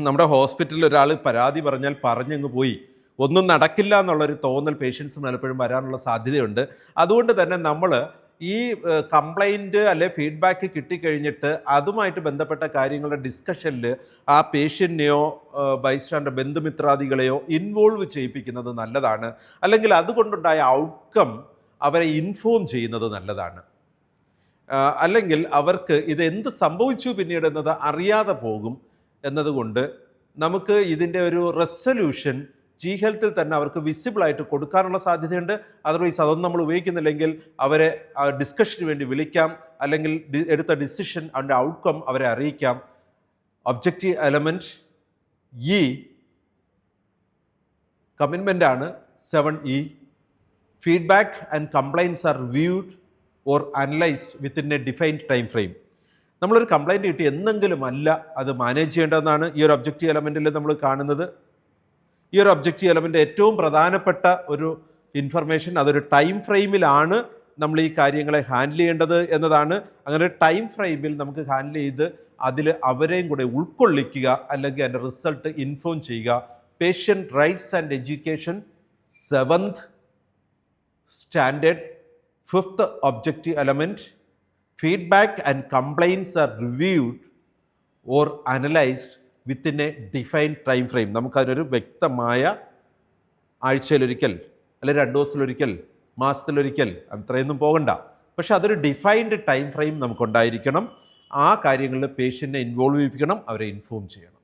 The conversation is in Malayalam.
നമ്മുടെ ഹോസ്പിറ്റലിൽ ഒരാൾ പരാതി പറഞ്ഞാൽ പറഞ്ഞങ്ങ് പോയി, ഒന്നും നടക്കില്ല എന്നുള്ളൊരു തോന്നൽ പേഷ്യൻസിന് പലപ്പോഴും വരാനുള്ള സാധ്യതയുണ്ട്. അതുകൊണ്ട് തന്നെ നമ്മൾ ഈ കംപ്ലൈൻറ്റ് അല്ലെ ഫീഡ്ബാക്ക് കിട്ടിക്കഴിഞ്ഞിട്ട് അതുമായിട്ട് ബന്ധപ്പെട്ട കാര്യങ്ങളുടെ ഡിസ്കഷനിൽ ആ പേഷ്യൻറ്റിനെയോ ബൈസ്റ്റാൻഡർ ബന്ധുമിത്രാദികളെയോ ഇൻവോൾവ് ചെയ്യിപ്പിക്കുന്നത് നല്ലതാണ്. അല്ലെങ്കിൽ അതുകൊണ്ടുണ്ടായ ഔട്ട്കം അവരെ ഇൻഫോം ചെയ്യുന്നത് നല്ലതാണ്. അല്ലെങ്കിൽ അവർക്ക് ഇതെന്ത് സംഭവിച്ചു പിന്നീട് എന്നത് അറിയാതെ പോകും എന്നതുകൊണ്ട് നമുക്ക് ഇതിൻ്റെ ഒരു റെസൊല്യൂഷൻ ജി ഹെൽത്തിൽ തന്നെ അവർക്ക് വിസിബിളായിട്ട് കൊടുക്കാനുള്ള സാധ്യതയുണ്ട്. അതർവൈസ് അതൊന്നും നമ്മൾ ഉപയോഗിക്കുന്നില്ലെങ്കിൽ അവരെ ഡിസ്കഷന് വേണ്ടി വിളിക്കാം, അല്ലെങ്കിൽ എടുത്ത ഡിസിഷൻ അതിൻ്റെ ഔട്ട്കം അവരെ അറിയിക്കാം. ഒബ്ജക്റ്റീവ് എലമെൻറ്റ് ഇ കമ്മിറ്റ്മെൻ്റ് ആണ്. 7E feedback and complaints are reviewed or analysed within a defined time frame. നമ്മളൊരു കംപ്ലൈൻറ്റ് കിട്ടി എന്നെങ്കിലും അല്ല അത് മാനേജ് ചെയ്യേണ്ടതെന്നാണ് ഈ ഒരു ഒബ്ജക്റ്റീവ് എലമെൻറ്റിൽ നമ്മൾ കാണുന്നത്. ഈ ഒരു ഒബ്ജക്റ്റീവ് എലമെൻ്റ് ഏറ്റവും പ്രധാനപ്പെട്ട ഒരു ഇൻഫർമേഷൻ അതൊരു ടൈം ഫ്രെയിമിലാണ് നമ്മൾ ഈ കാര്യങ്ങളെ ഹാൻഡിൽ ചെയ്യേണ്ടത് എന്നതാണ്. അങ്ങനെ ടൈം ഫ്രെയിമിൽ നമുക്ക് ഹാൻഡിൽ ചെയ്ത് അതിൽ അവരെയും കൂടെ ഉൾക്കൊള്ളിക്കുക, അല്ലെങ്കിൽ അതിൻ്റെ റിസൾട്ട് ഇൻഫോം ചെയ്യുക. Patient rights and education 7th standard 5th objective element. Feedback and complaints are reviewed or analyzed within a defined time frame. നമുക്കതിനൊരു വ്യക്തമായ ആഴ്ചയിലൊരിക്കൽ അല്ലെങ്കിൽ 2 ദിവസത്തിലൊരിക്കൽ, മാസത്തിലൊരിക്കൽ, അത്രയൊന്നും പോകണ്ട. പക്ഷെ അതൊരു ഡിഫൈൻഡ് ടൈം ഫ്രെയിം നമുക്കുണ്ടായിരിക്കണം. ആ കാര്യങ്ങളിൽ പേഷ്യൻറ്റിനെ ഇൻവോൾവ് ചെയ്യിപ്പിക്കണം, അവരെ ഇൻഫോം ചെയ്യണം.